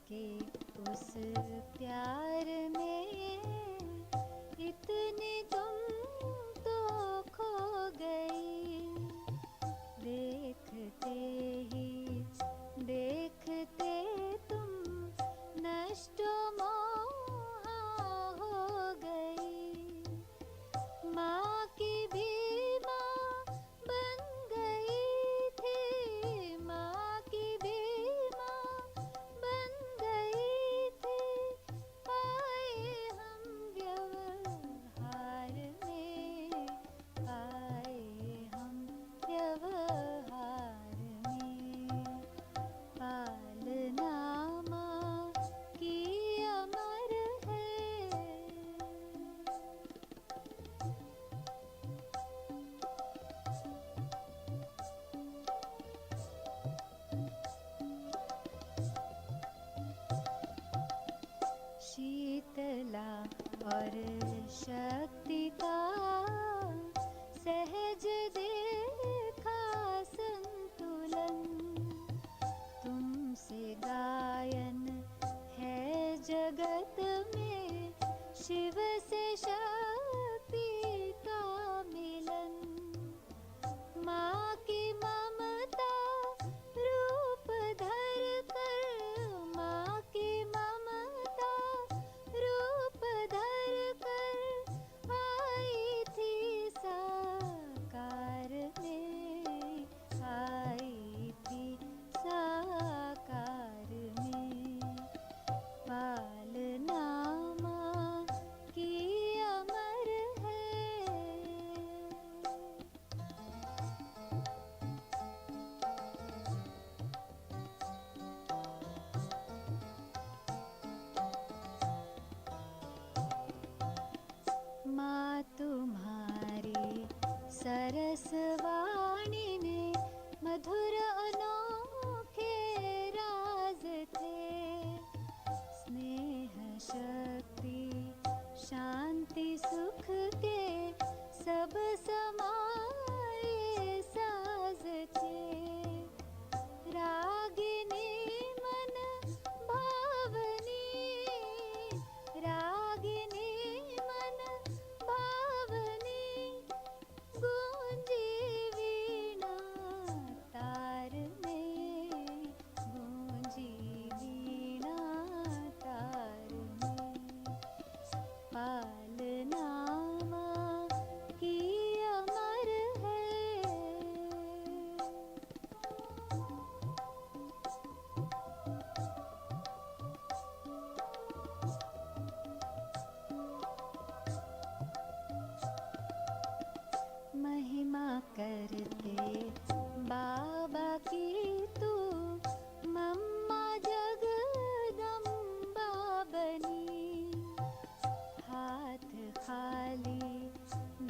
के उस प्यार में इतनी तुम तो खो गई। देखते ही देखते तुम नष्ट मोहा हो गई। माँ की भी माँ बन गई थी, माँ की भी माँ बन गई थी। आए हम व्यवहार में, आए हम व्यवहार में। पालना माँ की अमर है। शीतला और शक्ति का सहज देखा संतुलन। तुमसे गायन है जगत में, शिव से शक्ति का मिलन। माँ की ममता रूप धर कर, माँ की ममता रूप धर कर आई थी साकार में, आई थी साकार में। पालना माँ की अमर है। माँ तुम्हारी सरस वाणी में मधुर अनोखे राज थे। स्नेह शक्ति शांति सुख के सब समाए साज थे। रागिनी मन भावनी, रागिनी मन भावनी। गूंजी वीणा तार में, गूंजी वीणा तार में। पालना माँ की अमर है। महिमा करते बाबा की तू, मम्मा जगदम्बा बनी। हाथ खाली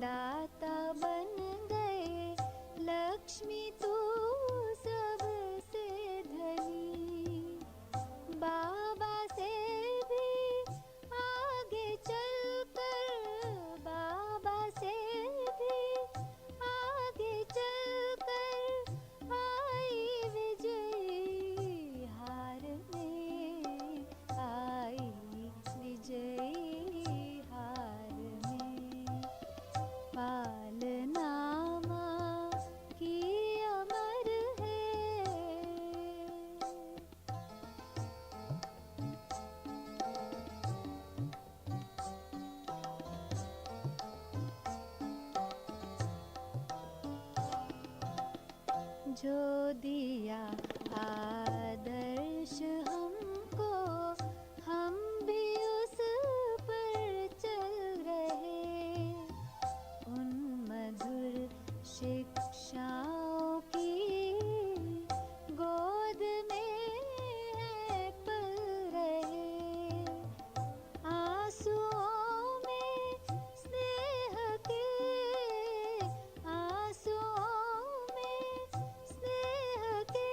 दाता बन गए, लक्ष्मी तू सबसे धनी। बाबा से भी आगे चलकर, बाबा से भी आगे चलकर आई विजयी हार में, आई विजयी हार में। पालना माँ की अमर है। जो दिया आदर्श हमको, हम भी उस पर चल रहे। उन मधुर शिक्षाओं की गोद में है पल रहे। आंसुओं में स्नेह के, आंसुओं में स्नेह के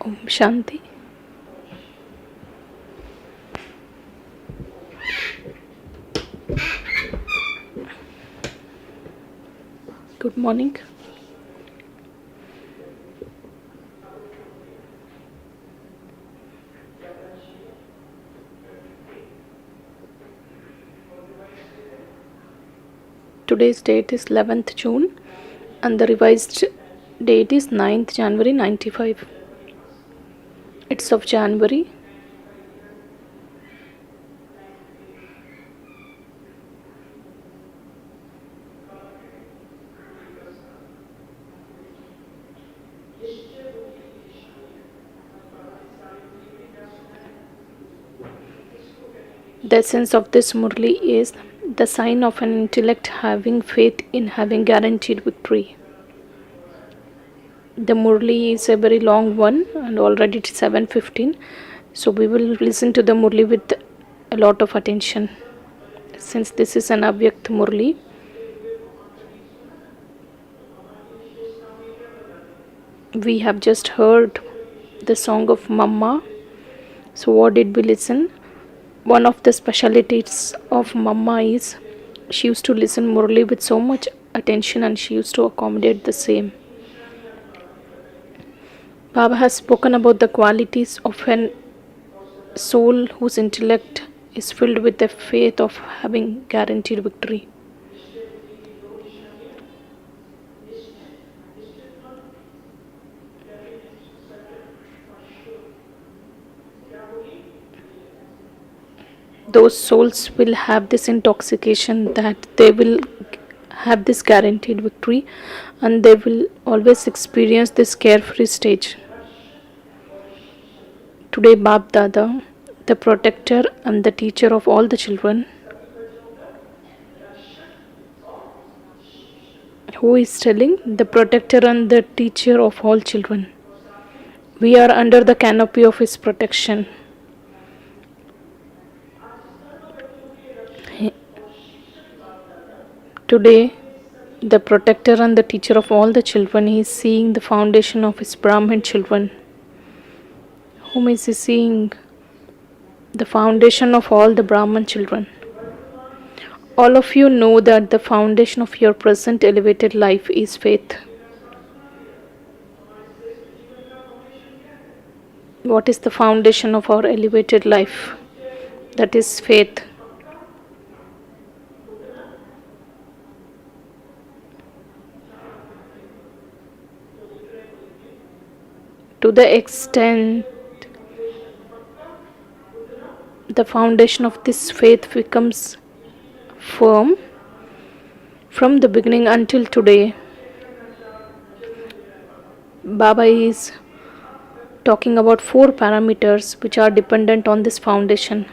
Om Shanti. Good morning. Today's date is 11th June and the revised date is 9th January 95. It's of January. The essence of this Murli is the sign of an intellect having faith in having guaranteed victory. The Murli is a very long one and already it's 7:15. So we will listen to the Murli with a lot of attention. Since this is an Avyakt Murli, we have just heard the song of Mamma. So what did we listen? One of the specialities of Mamma is she used to listen Murli with so much attention and she used to accommodate the same. Baba has spoken about the qualities of an soul whose intellect is filled with the faith of having guaranteed victory. Those souls will have this intoxication that they will have this guaranteed victory and they will always experience this carefree stage. Today Bab Dada, the protector and the teacher of all the children, who is telling the protector and the teacher of all children. We are under the canopy of his protection. Today, the protector and the teacher of all the children, he is seeing the foundation of his Brahmin children. Whom is he seeing? The foundation of all the Brahman children. All of you know that the foundation of your present elevated life is faith. What is the foundation of our elevated life? That is faith. To the extent the foundation of this faith becomes firm from the beginning until today, Baba is talking about 4 parameters which are dependent on this foundation.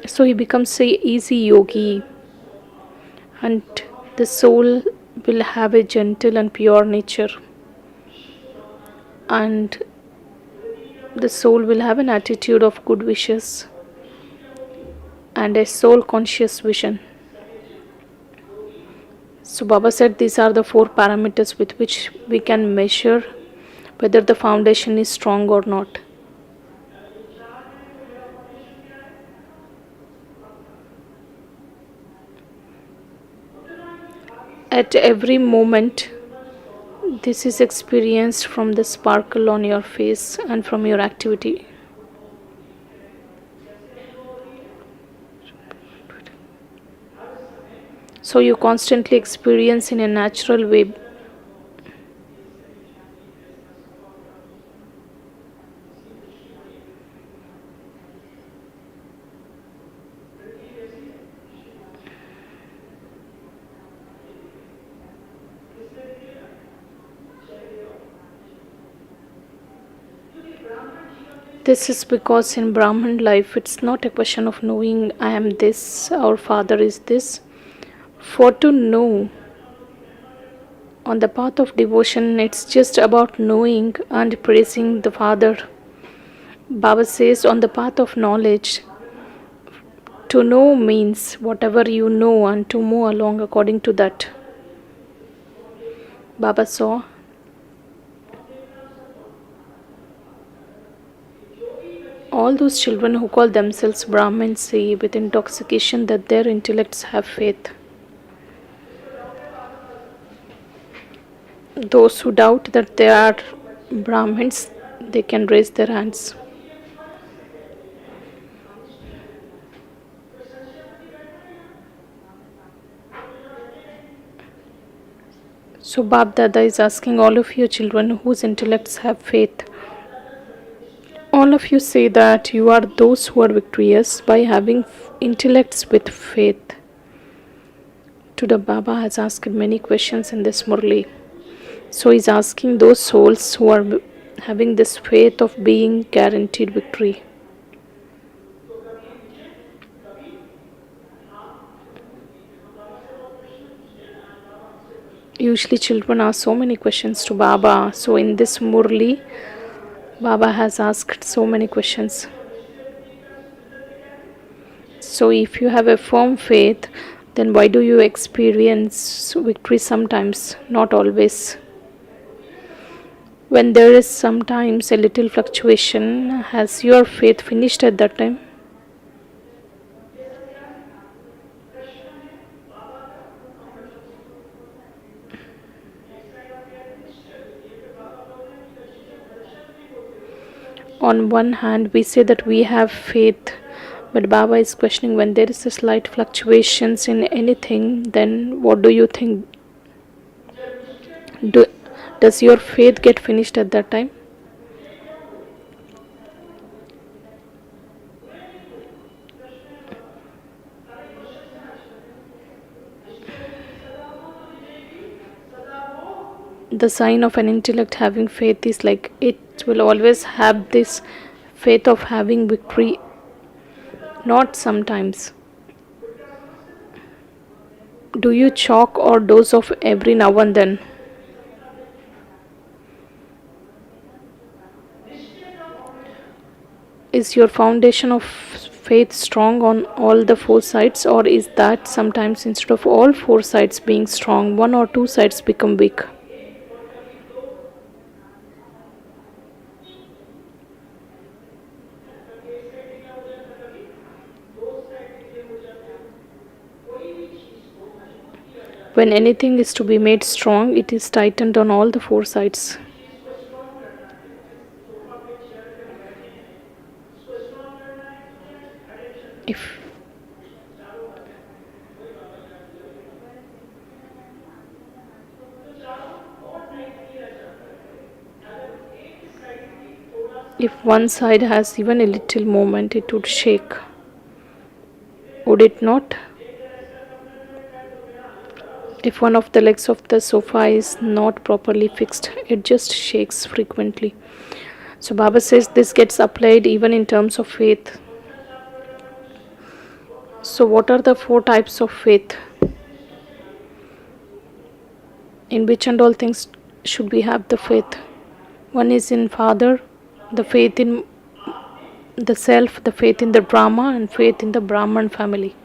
So he becomes an easy yogi and the soul will have a gentle and pure nature and the soul will have an attitude of good wishes and a soul conscious vision. So Baba said these are the 4 parameters with which we can measure whether the foundation is strong or not. At every moment, this is experienced from the sparkle on your face and from your activity. So you constantly experience in a natural way. This is because in Brahman life it's not a question of knowing I am this, our father is this. For to know on the path of devotion, it's just about knowing and praising the Father. Baba says on the path of knowledge, to know means whatever you know and to move along according to that. Baba saw All those children who call themselves Brahmins say with intoxication that their intellects have faith. Those who doubt that they are Brahmins, they can raise their hands. So Bab Dada is asking all of you children whose intellects have faith. All of you say that you are those who are victorious by having intellects with faith. Today Baba has asked many questions in this Murli. So he's asking those souls who are having this faith of being guaranteed victory. Usually children ask so many questions to Baba. So in this Murli, Baba has asked so many questions. So if you have a firm faith, then why do you experience victory sometimes, not always? When there is sometimes a little fluctuation, has your faith finished at that time? On one hand, we say that we have faith, but Baba is questioning when there is a slight fluctuations in anything, then what do you think? Does your faith get finished at that time? The sign of an intellect having faith is like it will always have this faith of having victory, not sometimes. Do you chalk or dose of every now and then? Is your foundation of faith strong on all the four sides, or is that sometimes instead of all four sides being strong, one or two sides become weak? When anything is to be made strong, it is tightened on all the four sides. If one side has even a little movement, it would shake. Would it not? If one of the legs of the sofa is not properly fixed, it just shakes frequently. So Baba says this gets applied even in terms of faith. So what are the four types of faith? In which and all things should we have the faith? One is in Father, the faith in the self, the faith in the Brahma, and faith in the Brahman family.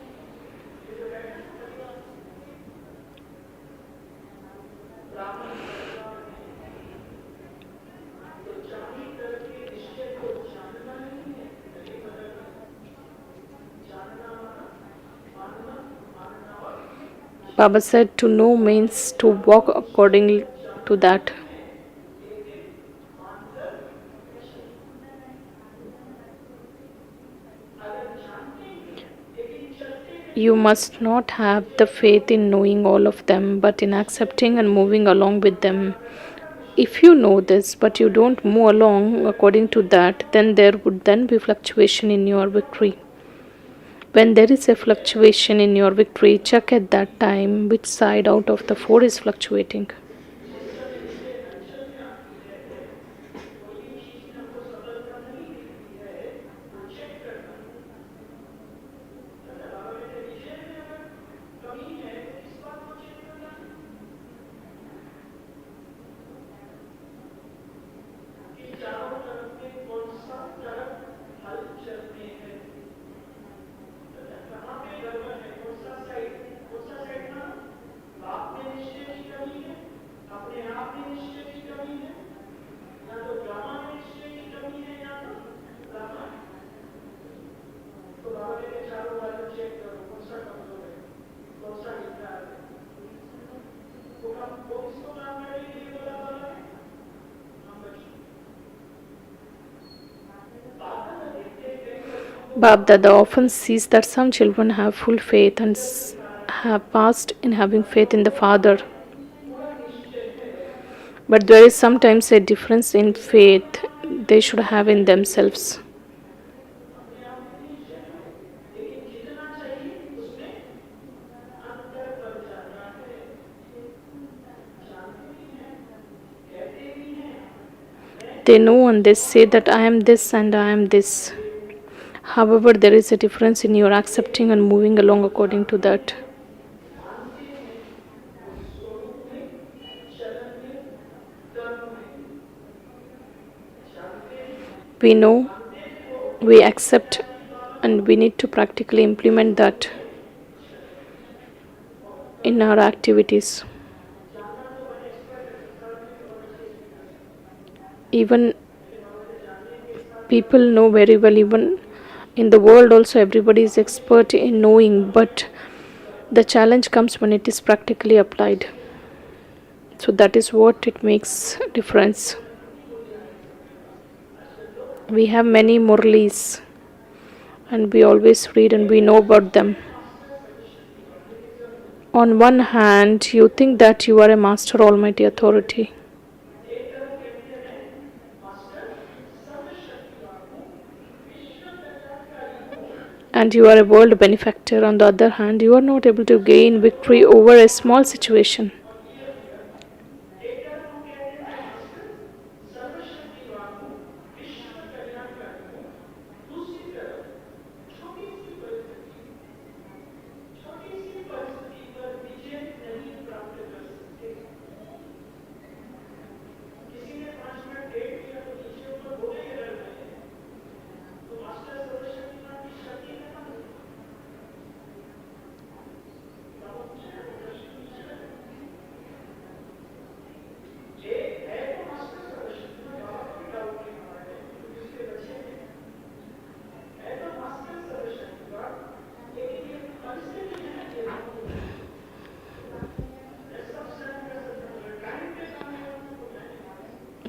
Baba said to know means to walk according to that. You must not have the faith in knowing all of them, but in accepting and moving along with them. If you know this, but you don't move along according to that, then there would then be fluctuation in your victory. When there is a fluctuation in your victory, check at that time which side out of the four is fluctuating. Bab Dada often sees that some children have full faith and have passed in having faith in the Father. But there is sometimes a difference in faith they should have in themselves. They know and they say that I am this and I am this. However, there is a difference in your accepting and moving along according to that. We know, we accept, and we need to practically implement that in our activities. Even people know very well, even in the world also everybody is expert in knowing, but the challenge comes when it is practically applied. So that is what it makes difference. We have many Murlis and we always read and we know about them. On one hand, you think that you are a master almighty authority. And you are a world benefactor. On the other hand, you are not able to gain victory over a small situation.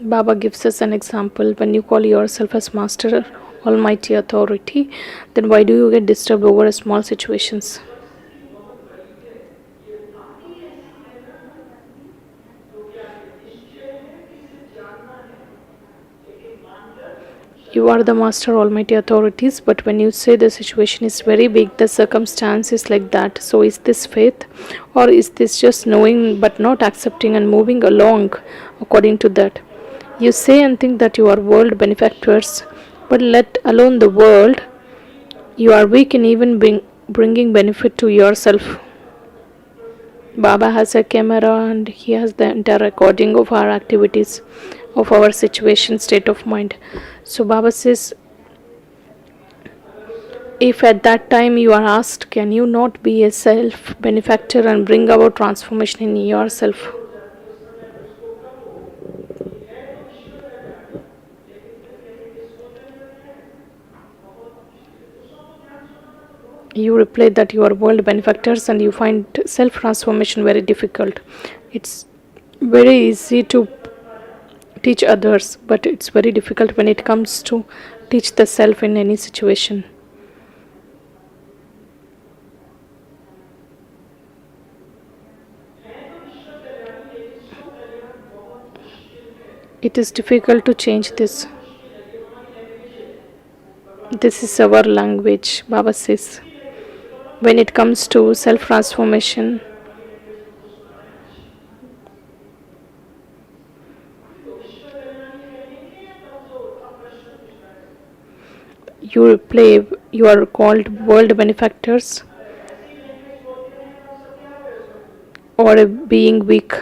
Baba gives us an example. When you call yourself as Master Almighty Authority, then why do you get disturbed over small situations? You are the Master Almighty Authorities, but when you say the situation is very big, the circumstance is like that. So is this faith, or is this just knowing but not accepting and moving along according to that? You say and think that you are world benefactors, but let alone the world, you are weak in even bringing benefit to yourself. Baba has a camera and he has the entire recording of our activities, of our situation, state of mind. So Baba says, if at that time you are asked, can you not be a self benefactor and bring about transformation in yourself? You reply that you are world benefactors and you find self transformation very difficult. It's very easy to teach others, but it's very difficult when it comes to teach the self in any situation. It is difficult to change this. This is our language, Baba says. When it comes to self transformation, you are called world benefactors or being weak.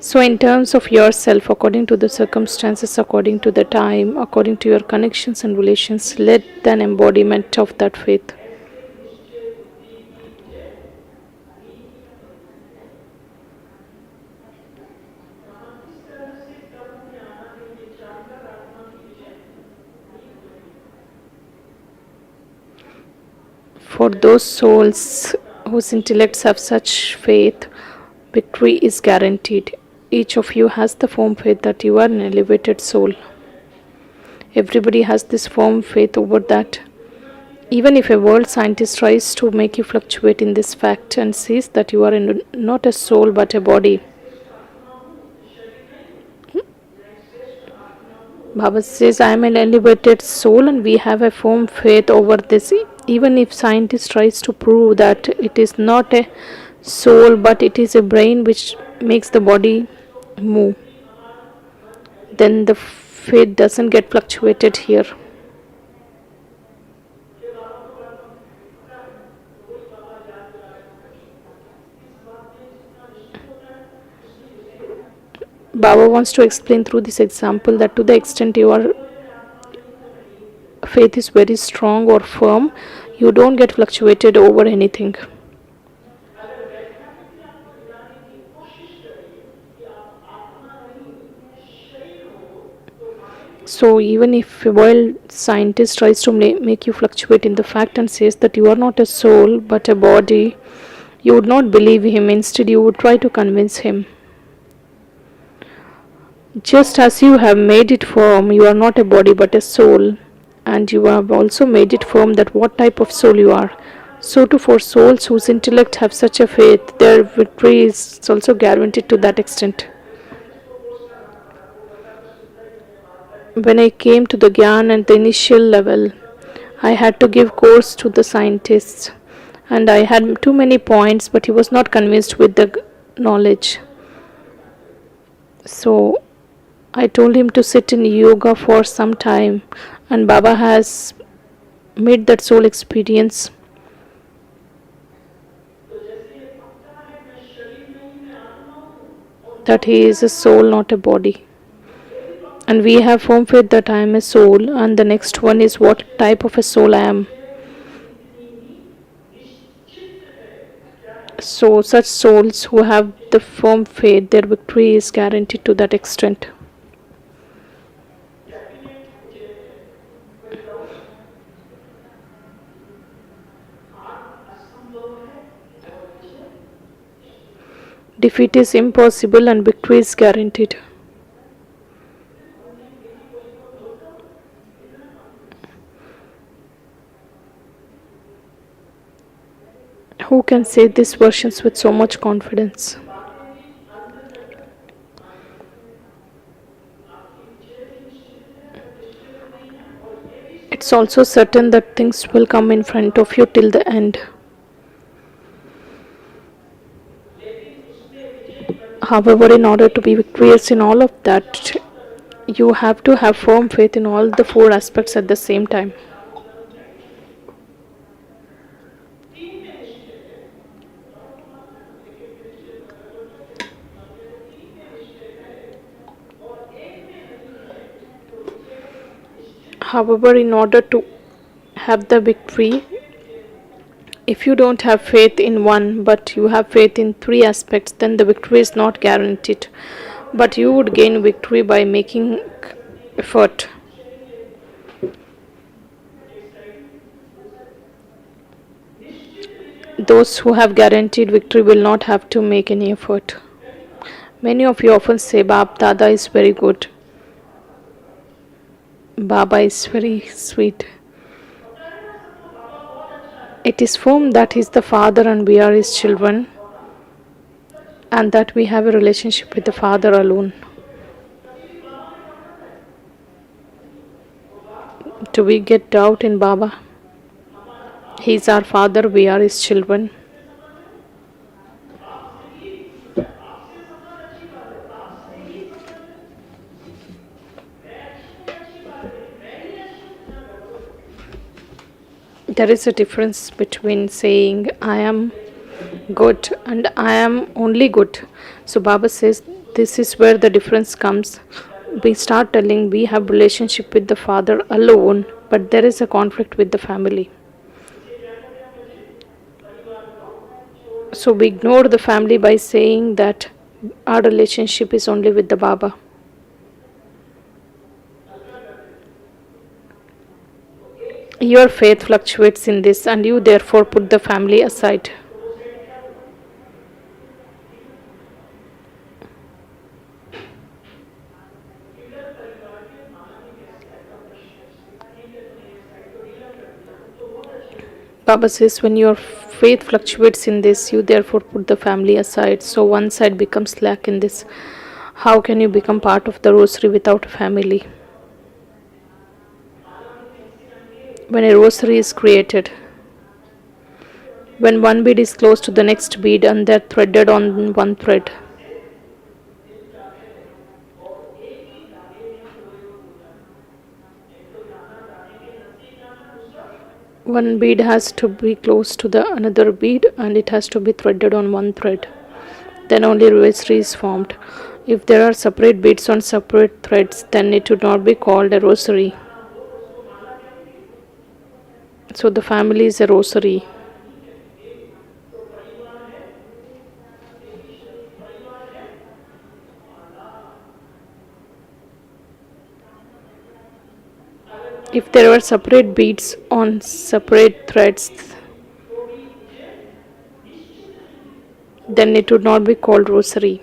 So in terms of yourself, according to the circumstances, according to the time, according to your connections and relations, let an embodiment of that faith. For those souls whose intellects have such faith, victory is guaranteed. Each of you has the firm faith that you are an elevated soul. Everybody has this firm faith over that Even if a world scientist tries to make you fluctuate in this fact and says that you are not a soul but a body, Baba says, I am an elevated soul and we have a firm faith over this. Even if scientist tries to prove that it is not a soul but it is a brain which makes the body move, then the faith doesn't get fluctuated here. Baba wants to explain through this example that to the extent your faith is very strong or firm, you don't get fluctuated over anything. So even if a world scientist tries to make you fluctuate in the fact and says that you are not a soul but a body, you would not believe him. Instead, you would try to convince him. Just as you have made it firm, you are not a body but a soul, and you have also made it firm that what type of soul you are. So too for souls whose intellect have such a faith, their victory is also guaranteed to that extent. When I came to the Gyan at the initial level, I had to give course to the scientists, and I had too many points, but he was not convinced with the knowledge. So I told him to sit in yoga for some time, and Baba has made that soul experience. That he is a soul, not a body. And we have firm faith that I am a soul, and the next one is what type of a soul I am. So, such souls who have the firm faith, their victory is guaranteed to that extent. Defeat is impossible and victory is guaranteed. Who can say these versions with so much confidence? It's also certain that things will come in front of you till the end. However, in order to be victorious in all of that, you have to have firm faith in all the four aspects at the same time. However, in order to have the victory, if you don't have faith in one but you have faith in three aspects, then the victory is not guaranteed. But you would gain victory by making effort. Those who have guaranteed victory will not have to make any effort. Many of you often say, Bab Dada is very good. Baba is very sweet. It is firm that he is the Father and we are his children, and that we have a relationship with the Father alone. Do we get doubt in Baba? He is our Father, we are his children. There is a difference between saying I am good and I am only good. So Baba says this is where the difference comes. We start telling we have relationship with the Father alone, but there is a conflict with the family. So we ignore the family by saying that our relationship is only with the Baba. Your faith fluctuates in this, and you therefore put the family aside. Baba says, when your faith fluctuates in this, you therefore put the family aside. So one side becomes slack in this. How can you become part of the rosary without a family? When a rosary is created, when one bead is close to the next bead and they're threaded on one thread, one bead has to be close to the another bead and it has to be threaded on one thread. Then only rosary is formed. If there are separate beads on separate threads, then it would not be called a rosary. So the family is a rosary. If there were separate beads on separate threads, then it would not be called rosary.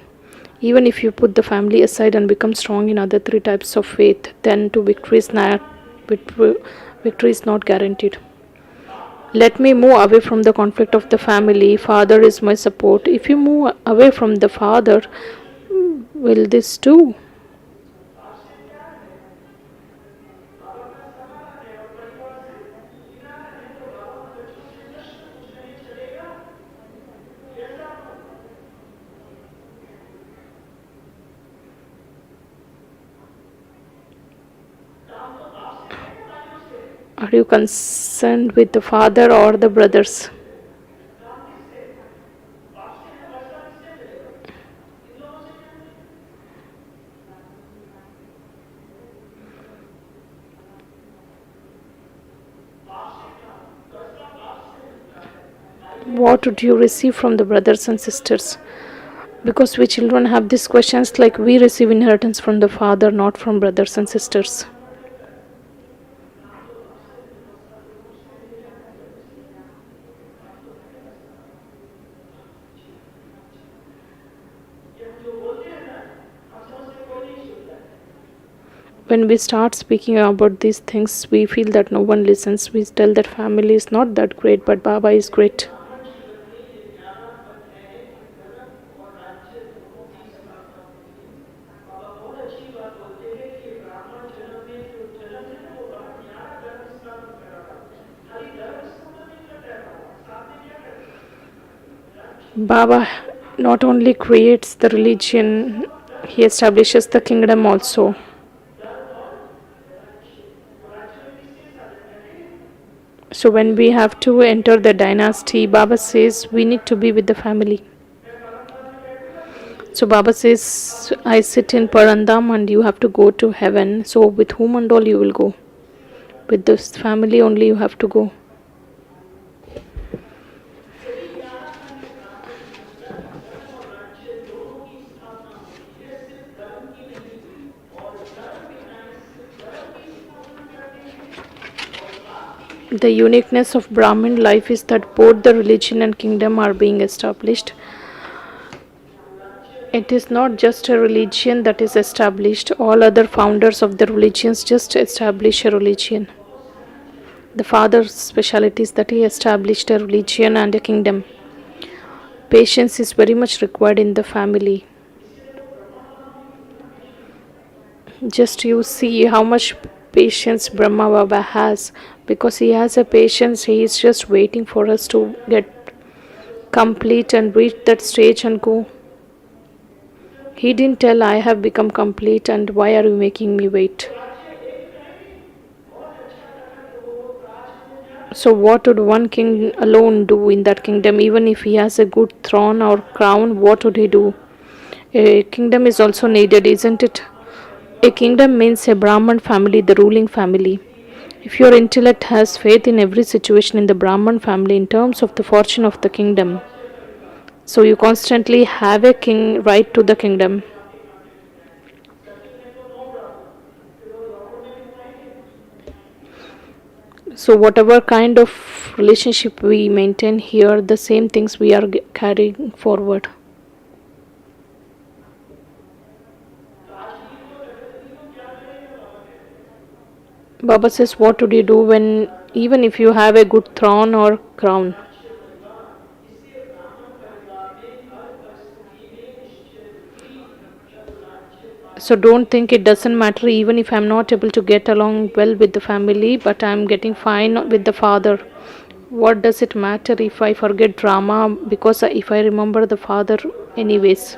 Even if you put the family aside and become strong in other three types of faith, then to victory is not guaranteed. Let me move away from the conflict of the family. Father is my support. If you move away from the father, will this do? Are you concerned with the father or the brothers? What would you receive from the brothers and sisters? Because we children have these questions like we receive inheritance from the father, not from brothers and sisters. When we start speaking about these things, we feel that no one listens. We tell that family is not that great, but Baba is great. Baba not only creates the religion, he establishes the kingdom also. So when we have to enter the dynasty, Baba says we need to be with the family. So Baba says, I sit in Parandam and you have to go to heaven. So with whom and all you will go? With this family only you have to go. The uniqueness of Brahmin life is that both the religion and kingdom are being established. It is not just a religion that is established. All other founders of the religions just establish a religion. The father's speciality is that he established a religion and a kingdom. Patience is very much required in the family. Just you see how much patience Brahma Baba has. Because he has a patience, he is just waiting for us to get complete and reach that stage and go. He didn't tell I have become complete and why are you making me wait? So what would one king alone do in that kingdom? Even if he has a good throne or crown, what would he do? A kingdom is also needed, isn't it? A kingdom means a Brahman family, the ruling family. If your intellect has faith in every situation in the Brahman family in terms of the fortune of the kingdom, so you constantly have a king right to the kingdom. So whatever kind of relationship we maintain here, the same things we are carrying forward. Baba says, what would you do when even if you have a good throne or crown. So don't think it doesn't matter even if I'm not able to get along well with the family, but I'm getting fine with the father. What does it matter if I forget drama, because if I remember the father anyways?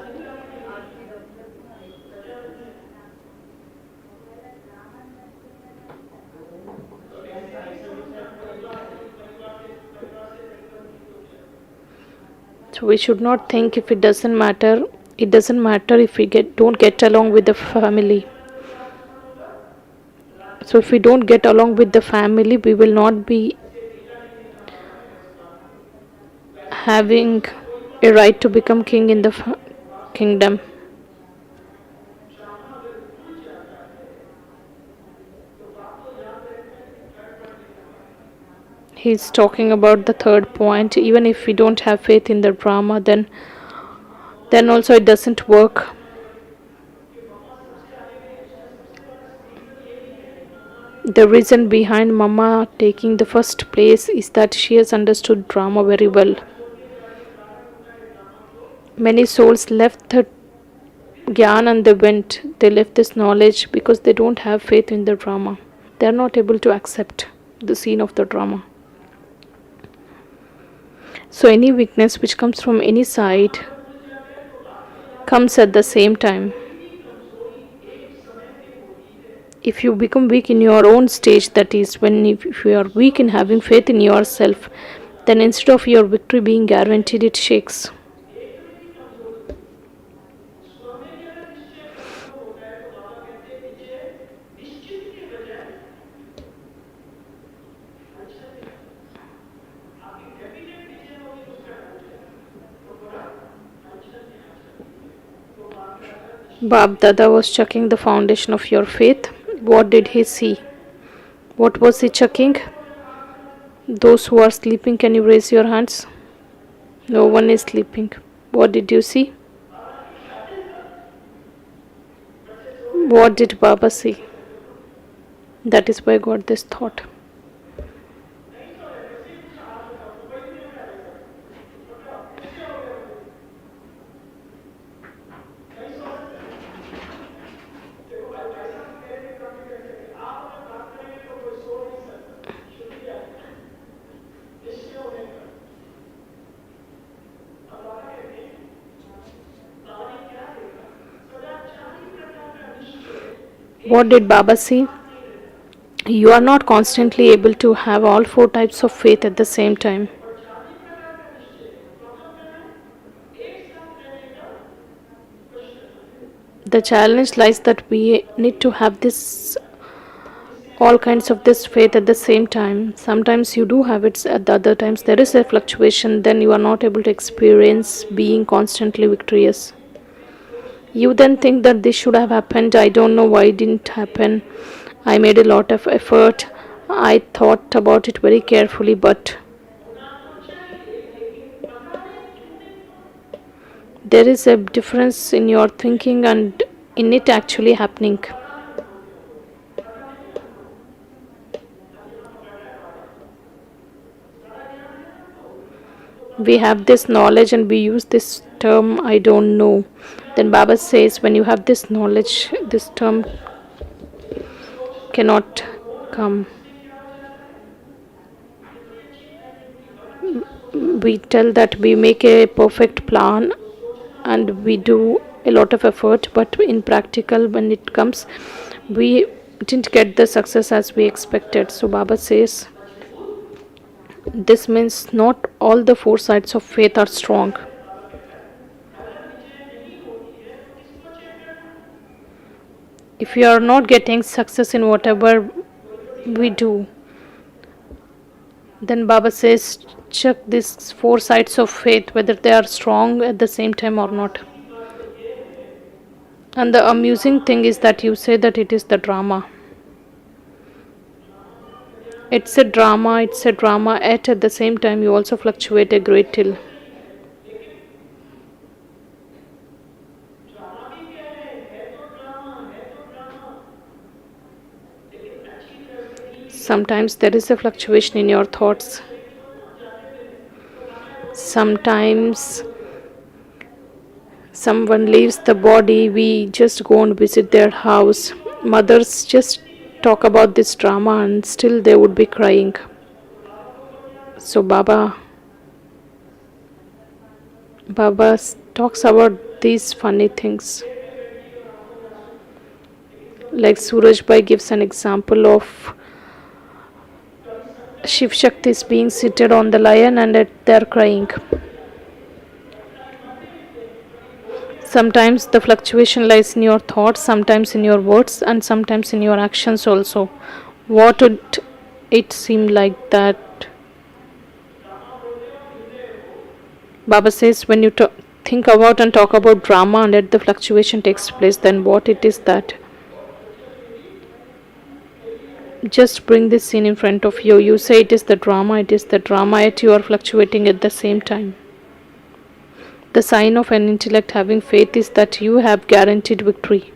So we should not think if it doesn't matter. It doesn't matter if we don't get along with the family. So if we don't get along with the family, we will not be having a right to become king in the kingdom. He's talking about the third point. Even if we don't have faith in the Brahma, then also it doesn't work. The reason behind Mama taking the first place is that she has understood drama very well. Many souls left the Gyan and they went. They left this knowledge because they don't have faith in the drama. They are not able to accept the scene of the drama. So any weakness which comes from any side comes at the same time. If you become weak in your own stage, that is when if you are weak in having faith in yourself, then instead of your victory being guaranteed, it shakes. Bab Dada was checking the foundation of your faith. What did he see? What was he checking? Those who are sleeping, can you raise your hands? No one is sleeping. What did you see? What did Baba see? That is why I got this thought. What did Baba see? You are not constantly able to have all four types of faith at the same time. The challenge lies that we need to have this all kinds of this faith at the same time. Sometimes you do have it, at the other times there is a fluctuation, then you are not able to experience being constantly victorious. You then think that this should have happened. I don't know why it didn't happen. I made a lot of effort. I thought about it very carefully, but there is a difference in your thinking and in it actually happening. We have this knowledge and we use this term, I don't know. Then Baba says, when you have this knowledge, this term cannot come. We tell that we make a perfect plan and we do a lot of effort, but in practical, when it comes, we didn't get the success as we expected. So Baba says, this means not all the four sides of faith are strong. If you are not getting success in whatever we do, then Baba says, check these four sides of faith, whether they are strong at the same time or not. And the amusing thing is that you say that it is the drama. It's a drama, yet at the same time you also fluctuate a great deal. Sometimes there is a fluctuation in your thoughts. Sometimes someone leaves the body, we just go and visit their house. Mothers just talk about this drama and still they would be crying. So Baba talks about these funny things. Like Suraj Bhai gives an example of Shiv Shakti is being seated on the lion and they're crying. Sometimes the fluctuation lies in your thoughts, sometimes in your words, and sometimes in your actions also. What would it seem like that? Baba says when you think about and talk about drama and let the fluctuation takes place, then what it is that? Just bring this scene in front of you. You say it is the drama, yet you are fluctuating at the same time. The sign of an intellect having faith is that you have guaranteed victory.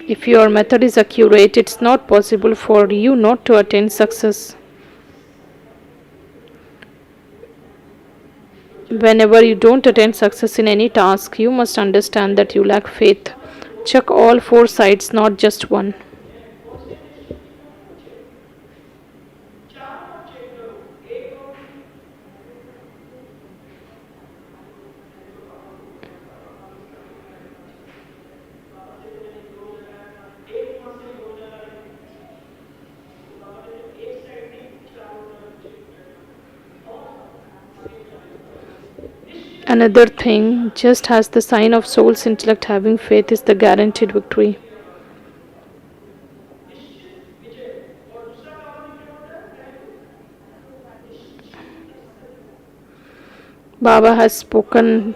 If your method is accurate, it's not possible for you not to attain success. Whenever you don't attain success in any task, you must understand that you lack faith. Check all four sides, not just one. Another thing, just as the sign of soul's intellect having faith is the guaranteed victory. Baba has spoken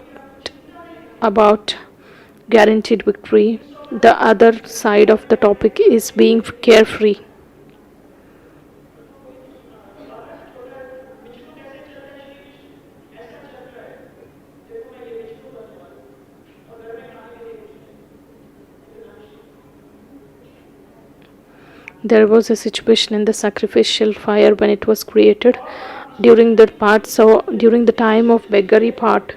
about guaranteed victory. The other side of the topic is being carefree. There was a situation in the sacrificial fire when it was created. During the time of beggary part,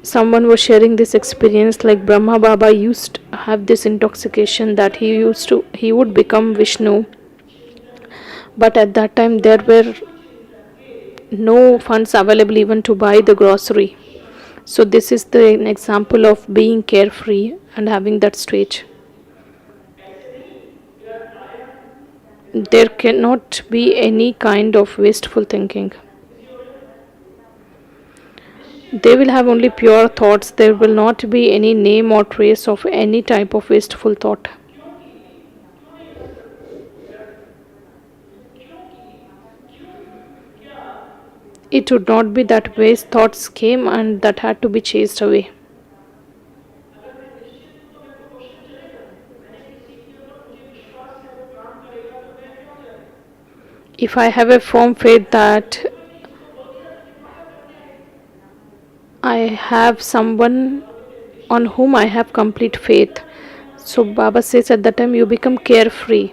someone was sharing this experience like Brahma Baba used to have this intoxication that he would become Vishnu. But at that time there were no funds available even to buy the grocery. So this is an example of being carefree and having that stage. There cannot be any kind of wasteful thinking. They will have only pure thoughts. There will not be any name or trace of any type of wasteful thought. It would not be that waste thoughts came and that had to be chased away. If I have a firm faith that I have someone on whom I have complete faith, so Baba says at that time you become carefree.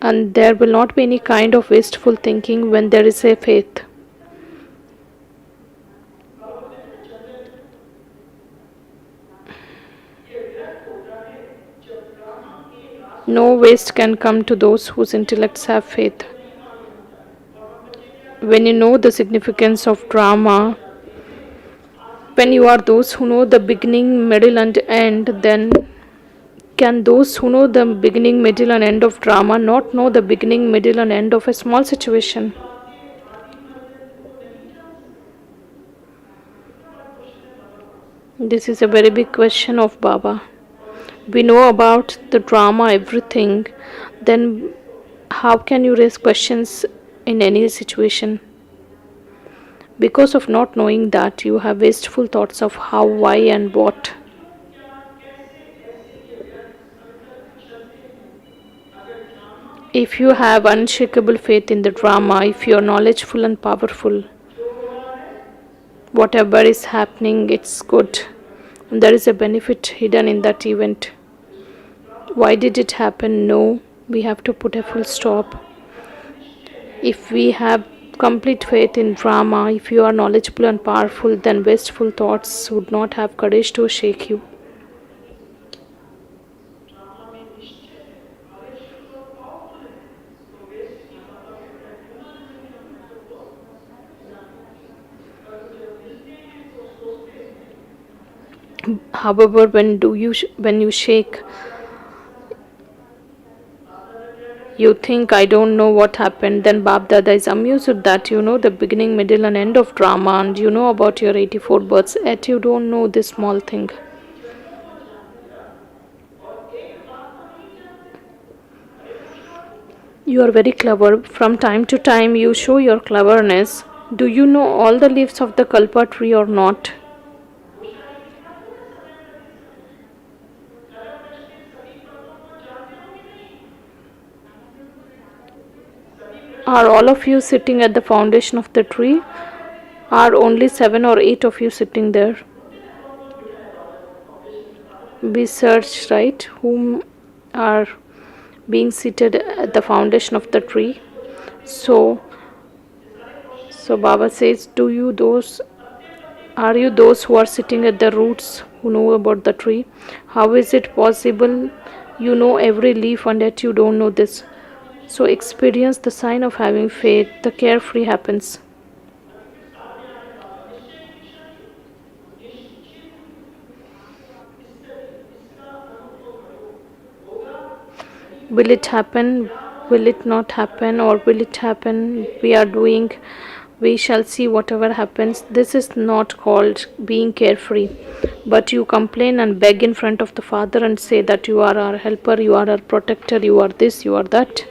And there will not be any kind of wasteful thinking when there is a faith. No waste can come to those whose intellects have faith. When you know the significance of drama, when you are those who know the beginning, middle and end, then can those who know the beginning, middle and end of drama not know the beginning, middle and end of a small situation? This is a very big question of Baba. We know about the drama, everything, then how can you raise questions in any situation? Because of not knowing that, you have wasteful thoughts of how, why and what. If you have unshakable faith in the drama, if you are knowledgeful and powerful, Whatever is happening, it's good. There is a benefit hidden in that event. Why did it happen? No, we have to put a full stop. If we have complete faith in Brahma, if you are knowledgeable and powerful, then wasteful thoughts would not have courage to shake you. However, when you shake, you think I don't know what happened, then Bab Dada is amused that you know the beginning, middle, and end of drama, and you know about your 84 births, yet you don't know this small thing. You are very clever. From time to time, you show your cleverness. Do you know all the leaves of the kalpa tree or not? Are all of you sitting at the foundation of the tree? Are only 7 or 8 of you sitting there? We search, right? Whom are being seated at the foundation of the tree? So Baba says, are you those who are sitting at the roots who know about the tree? How is it possible you know every leaf and yet you don't know this? So experience the sign of having faith. The carefree happens. Will it happen? Will it not happen? Or will it happen? We shall see whatever happens. This is not called being carefree. But you complain and beg in front of the Father and say that you are our helper, you are our protector, you are this, you are that.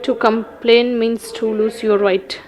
To complain means to lose your right.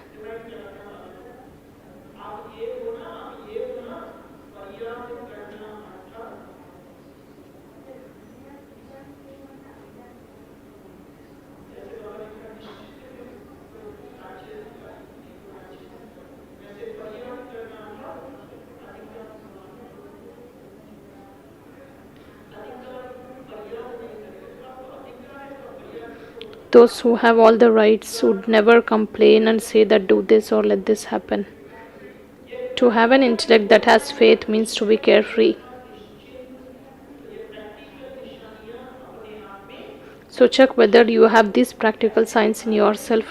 Those who have all the rights would never complain and say that do this or let this happen. To have an intellect that has faith means to be carefree. So check whether you have these practical signs in yourself.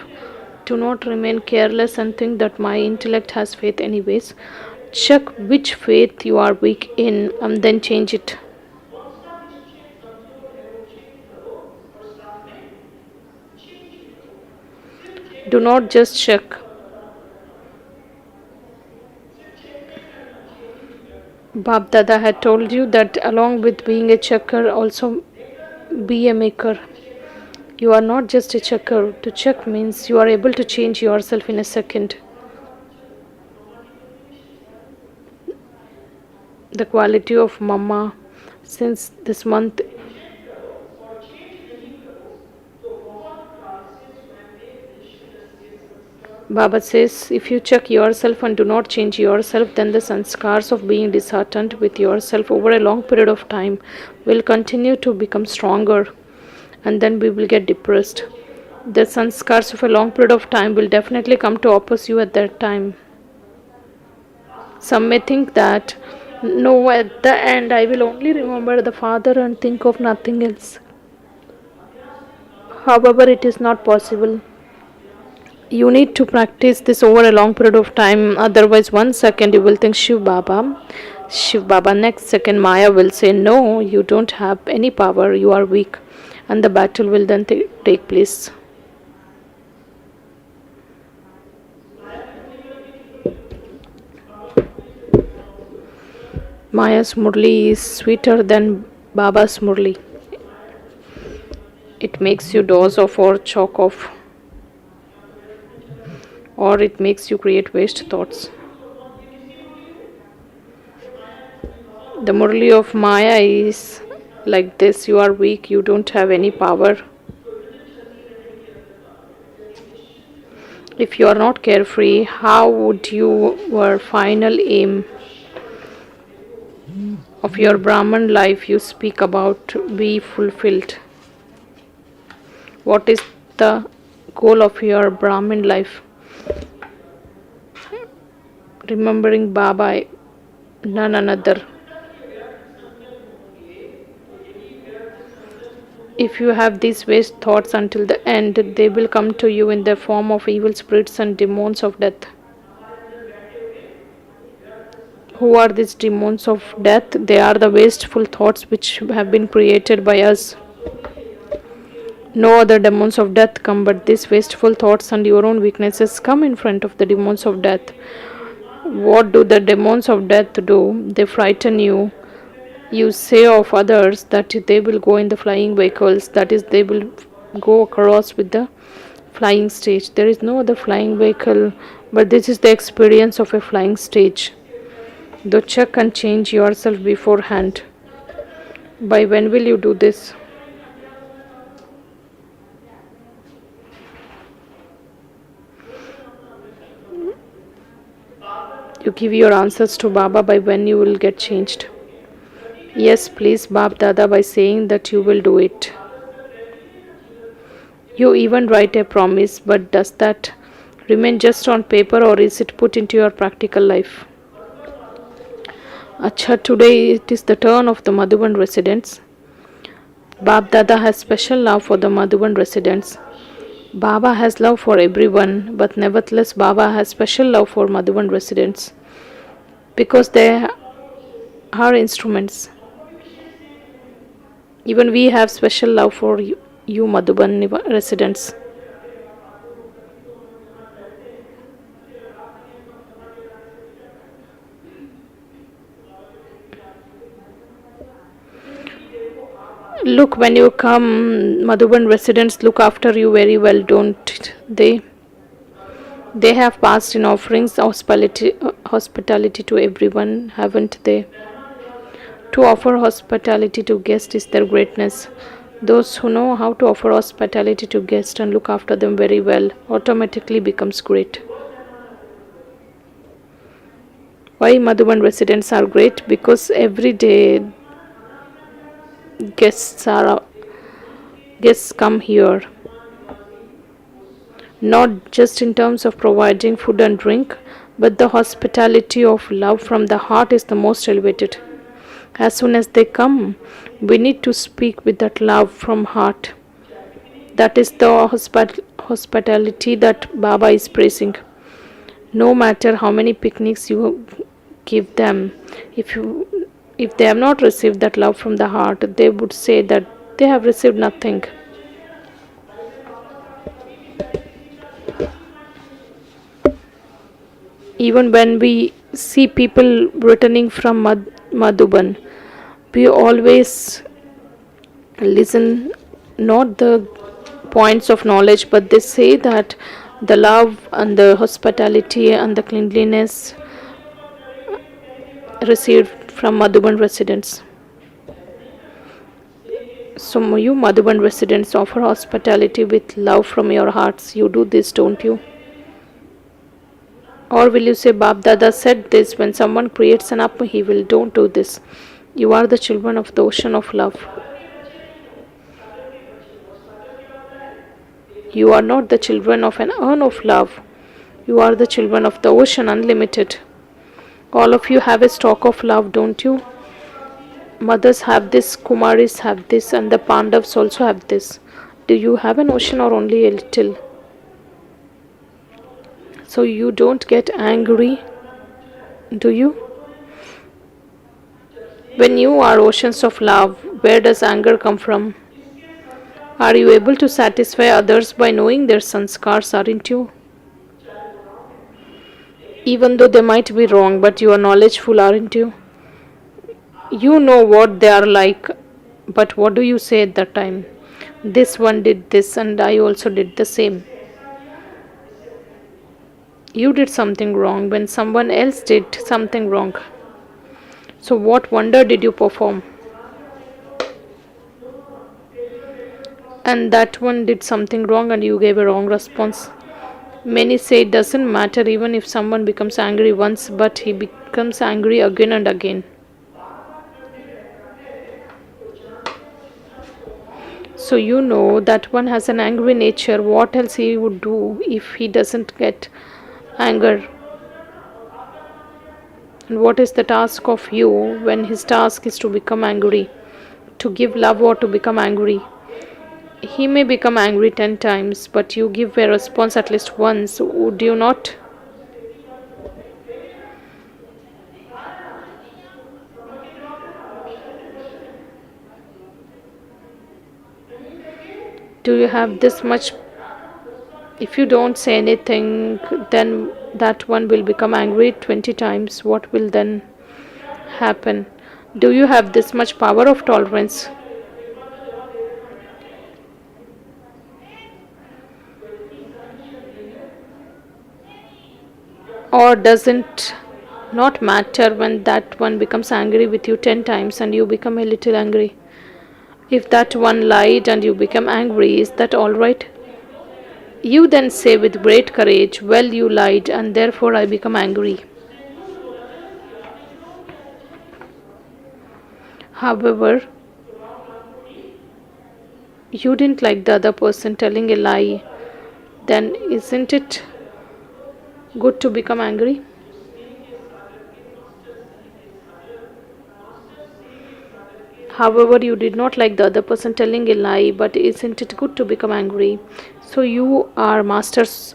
Do not remain careless and think that my intellect has faith anyways. Check which faith you are weak in and then change it. Do not just check. Bab Dada had told you that along with being a checker, also be a maker. You are not just a checker. To check means you are able to change yourself in a second. The quality of Mama since this month. Baba says, if you check yourself and do not change yourself, then the sanskars of being disheartened with yourself over a long period of time will continue to become stronger, and then we will get depressed. The sanskars of a long period of time will definitely come to oppose you at that time. Some may think that, no, at the end I will only remember the Father and think of nothing else. However, it is not possible. You need to practice this over a long period of time, otherwise 1 second you will think Shiv Baba, next second Maya will say no, you don't have any power, you are weak, and the battle will then take place. Maya's Murli is sweeter than Baba's Murli. It makes you doze off or choke off, or it makes you create waste thoughts. The Murli of Maya is like this: you are weak, you don't have any power. If you are not carefree, how would your final aim of your Brahman life you speak about be fulfilled? What is the goal of your Brahmin life? Remembering Baba, none another. If you have these waste thoughts until the end, they will come to you in the form of evil spirits and demons of death. Who are these demons of death? They are the wasteful thoughts which have been created by us. No other demons of death come, but these wasteful thoughts and your own weaknesses come in front of the demons of death. What do the demons of death do? They frighten you. You say of others that they will go in the flying vehicles, that is, they will go across with the flying stage. There is no other flying vehicle, but this is the experience of a flying stage. Though check and change yourself beforehand. By when will you do this? You give your answers to Baba by when you will get changed. Yes, please, Bab Dada, by saying that you will do it. You even write a promise, but does that remain just on paper or is it put into your practical life? Acha, today it is the turn of the Madhuban residents. Bab Dada has special love for the Madhuban residents. Baba has love for everyone, but nevertheless Baba has special love for Madhuban residents because they are instruments. Even we have special love for you Madhuban residents. Look, when you come, Madhuban residents look after you very well, don't they? They have passed in offerings hospitality to everyone, haven't they? To offer hospitality to guests is their greatness. Those who know how to offer hospitality to guests and look after them very well automatically becomes great. Why Madhuban residents are great? Because every day guests come here. Not just in terms of providing food and drink, but the hospitality of love from the heart is the most elevated. As soon as they come, we need to speak with that love from heart. That is the hospitality that Baba is praising. No matter how many picnics you give them, if they have not received that love from the heart, they would say that they have received nothing. Even when we see people returning from Madhuban, we always listen not the points of knowledge, but they say that the love and the hospitality and the cleanliness received from Madhuban residents. So you Madhuban residents offer hospitality with love from your hearts. You do this, don't you? Or will you say, Bab Dada said this, when someone creates an upheaval, don't do this. You are the children of the ocean of love. You are not the children of an urn of love. You are the children of the ocean unlimited. All of you have a stock of love, don't you? Mothers have this, Kumaris have this, and the Pandavas also have this. Do you have an ocean or only a little? So you don't get angry, do you? When you are oceans of love, where does anger come from? Are you able to satisfy others by knowing their sanskars, aren't you? Even though they might be wrong, but you are knowledgeful, aren't you? You know what they are like, but what do you say at that time? This one did this, and I also did the same. You did something wrong when someone else did something wrong. So, what wonder did you perform? And that one did something wrong and you gave a wrong response. Many say it doesn't matter even if someone becomes angry once, but he becomes angry again and again. So you know that one has an angry nature. What else he would do if he doesn't get anger? And what is the task of you when his task is to become angry? To give love or to become angry? He may become angry 10 times, but you give a response at least once, would you not? Do you have this much? If you don't say anything, then that one will become angry 20 times. What will then happen? Do you have this much power of tolerance? Or doesn't not matter when that one becomes angry with you 10 times and you become a little angry? If that one lied and you become angry, is that all right? You then say with great courage, well, you lied and therefore I become angry. However, you didn't like the other person telling a lie, then isn't it good to become angry? However, you did not like the other person telling a lie, but isn't it good to become angry? So you are masters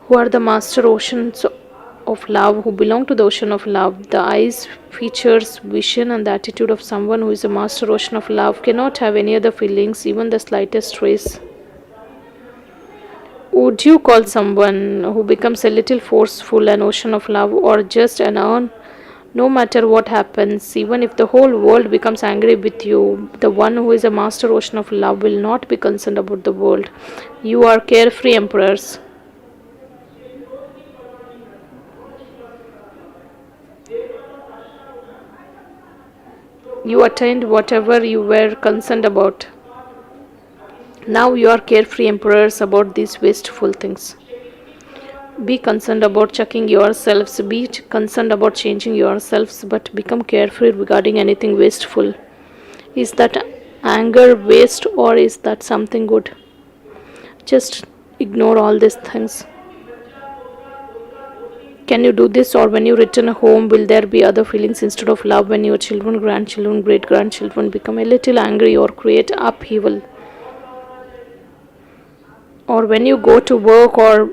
who are the master oceans of love, who belong to the ocean of love. The eyes, features, vision, and the attitude of someone who is a master ocean of love cannot have any other feelings, even the slightest trace. Would you call someone who becomes a little forceful an ocean of love or just an urn? No matter what happens, even if the whole world becomes angry with you, the one who is a master ocean of love will not be concerned about the world. You are carefree emperors. You attained whatever you were concerned about. Now you are carefree emperors about these wasteful things. Be concerned about checking yourselves, be concerned about changing yourselves, but become carefree regarding anything wasteful. Is that anger waste or is that something good? Just ignore all these things. Can you do this, or when you return home, will there be other feelings instead of love when your children, grandchildren, great grandchildren become a little angry or create upheaval? Or when you go to work or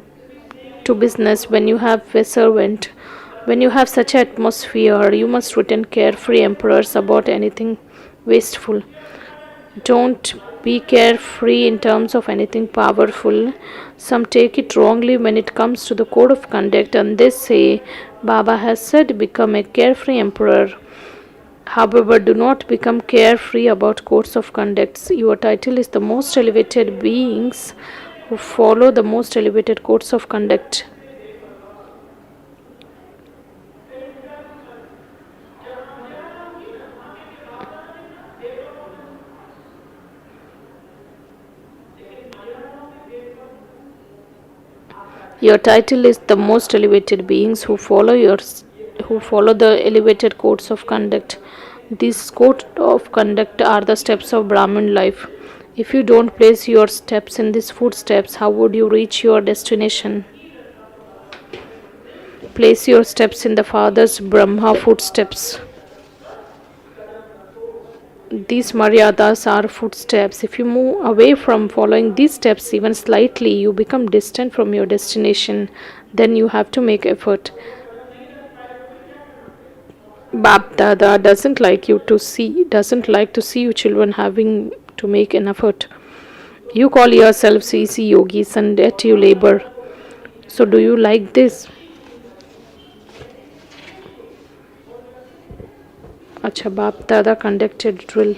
to business, when you have a servant, when you have such an atmosphere, you must return carefree emperors about anything wasteful. Don't be carefree in terms of anything powerful. Some take it wrongly when it comes to the code of conduct and they say, Baba has said become a carefree emperor. However, do not become carefree about codes of conduct. Your title is the most elevated beings who follow the most elevated codes of conduct. Your title is the most elevated beings who follow the elevated codes of conduct. These codes of conduct are the steps of Brahman life. If you don't place your steps in these footsteps, how would you reach your destination? Place your steps in the Father's Brahma footsteps. These maryadas are footsteps. If you move away from following these steps even slightly, you become distant from your destination. Then you have to make effort. Bap Dada doesn't like to see you children having to make an effort. You call yourselves easy yogis and yet you labor. So do you like this? Acha Bap Dada conducted drill.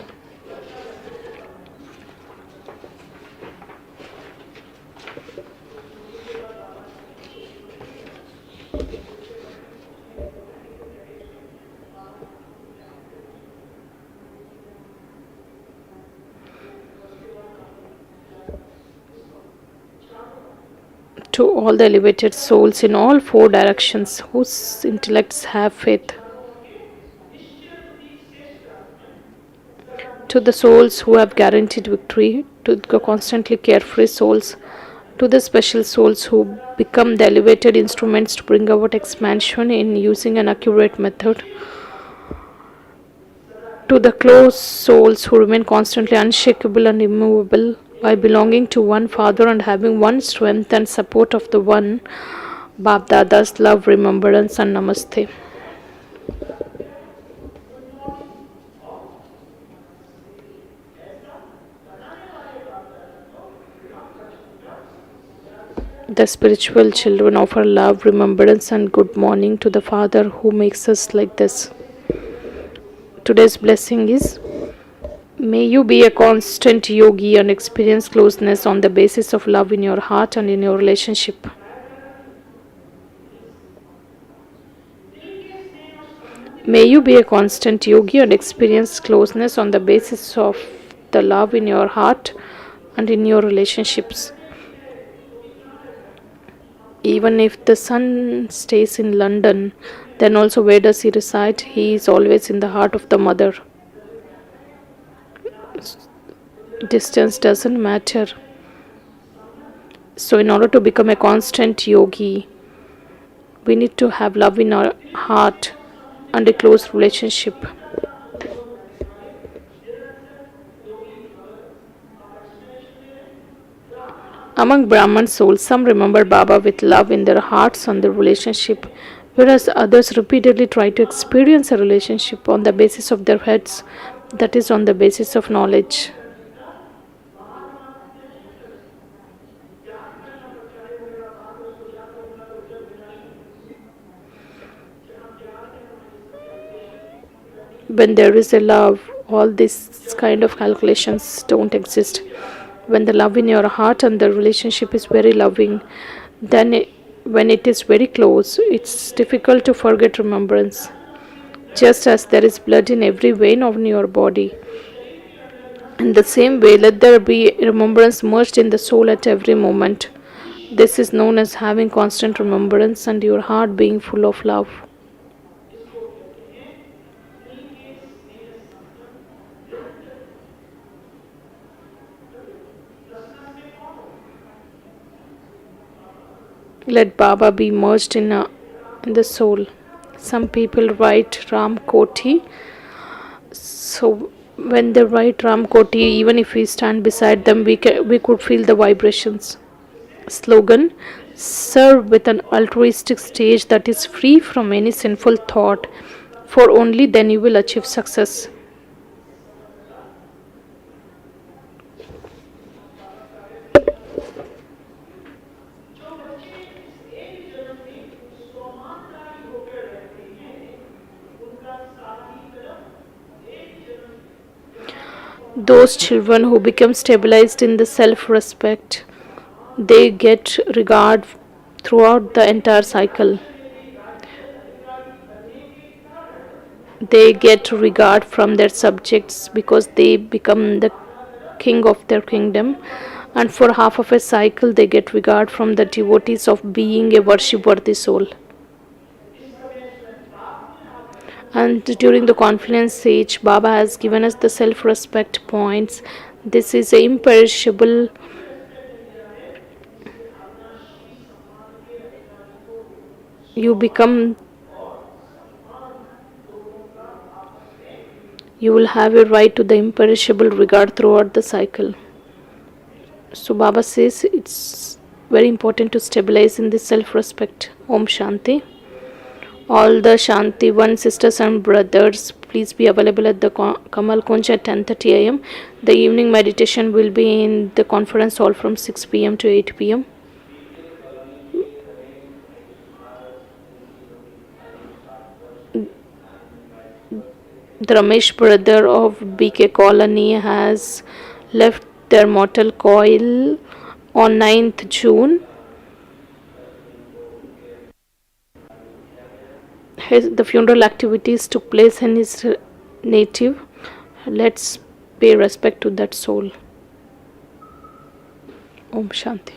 to all the elevated souls in all four directions whose intellects have faith, to the souls who have guaranteed victory, to the constantly carefree souls, to the special souls who become the elevated instruments to bring about expansion in using an accurate method, to the close souls who remain constantly unshakable and immovable by belonging to one Father and having one strength and support of the one Bab Dada's love, remembrance, and namaste. The spiritual children offer love, remembrance, and good morning to the Father who makes us like this. Today's blessing is: may you be a constant yogi and experience closeness on the basis of love in your heart and in your relationship. May you be a constant yogi and experience closeness on the basis of the love in your heart and in your relationships. Even if the son stays in London, then also where does he reside? He is always in the heart of the mother. Distance doesn't matter. So, in order to become a constant yogi, we need to have love in our heart and a close relationship. Among Brahman souls, some remember Baba with love in their hearts and their relationship, whereas others repeatedly try to experience a relationship on the basis of their heads, that is, on the basis of knowledge. When there is a love, all these kind of calculations don't exist. When the love in your heart and the relationship is very loving, then when it is very close, it's difficult to forget remembrance. Just as there is blood in every vein of your body, in the same way, let there be remembrance merged in the soul at every moment. This is known as having constant remembrance and your heart being full of love. Let Baba be merged in the soul. Some people write Ram Koti. So when they write Ram Koti, even if we stand beside them, we could feel the vibrations. Slogan: serve with an altruistic stage that is free from any sinful thought, for only then you will achieve success. Those children who become stabilized in the self-respect, they get regard throughout the entire cycle. They get regard from their subjects because they become the king of their kingdom, and for half of a cycle they get regard from the devotees of being a worship-worthy soul. And during the confluence age, Baba has given us the self-respect points. This is imperishable. You will have a right to the imperishable regard throughout the cycle. So Baba says it's very important to stabilize in this self-respect. Om Shanti. All the Shanti One sisters and brothers, please be available at the Kamal Kunj at 10:30 am. The evening meditation will be in the conference hall from 6 pm to 8 pm. The Ramesh brother of BK Colony has left their mortal coil on 9th June. The funeral activities took place in his native. Let's pay respect to that soul. Om Shanti.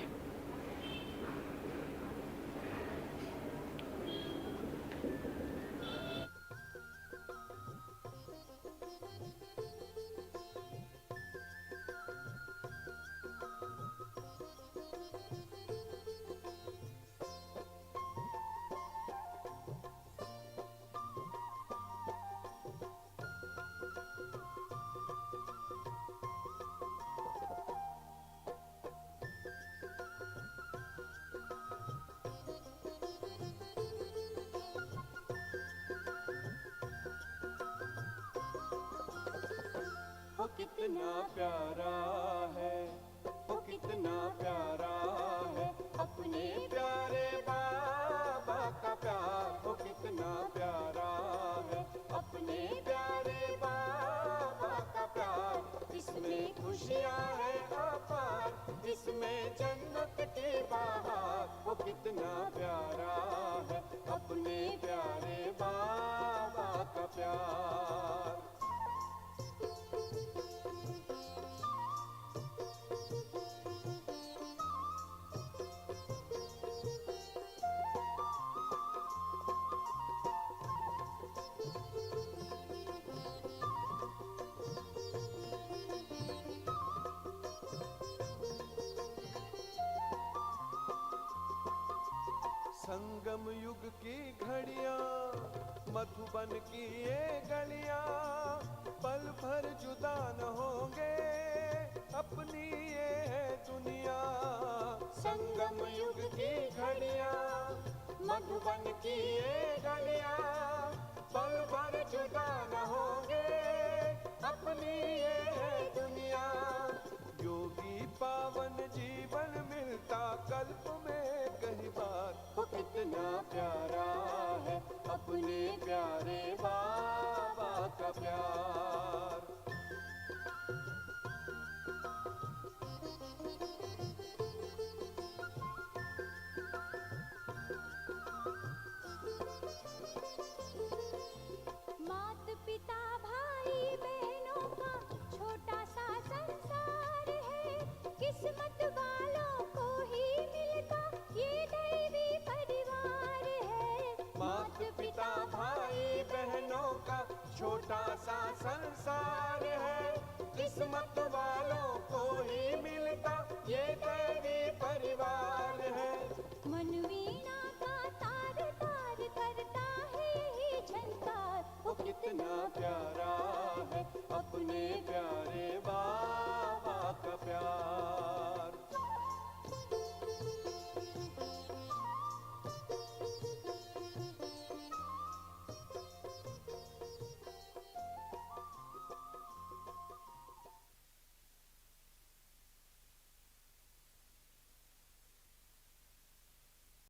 कितना प्यारा है, वो कितना प्यारा है अपने प्यारे बाबा का प्यार। वो कितना प्यारा है अपने प्यारे बाबा का प्यार। इसमें खुशियाँ है अपार, इसमें जन्नत की बहार। वो कितना प्यारा है अपने प्यारे बाबा का प्यार। संगम युग की घड़ियां, मधुबन की ये गलियां, पल भर जुदा न होंगे अपनी ये है दुनिया। संगम युग की घड़ियां, मधुबन की ये गलियां, पल भर जुदा न होंगे अपनी ये है दुनिया। योगी पावन जीवन मिलता कल्प में कहीं बार। वो कितना प्यारा है अपने प्यारे बाबा का प्यार। मात पिता भाई बहनों का छोटा सा संसार है। किस्मत वालों को ही मिलता ये दैवी परिवार है। मात पिता भाई बहनों का छोटा सा संसार है। किस्मत वालों को ही मिलता ये दैवी परिवार है। मन वीणा का तार तार करता है यही झनकार। वो कितना प्यारा है अपने प्यारे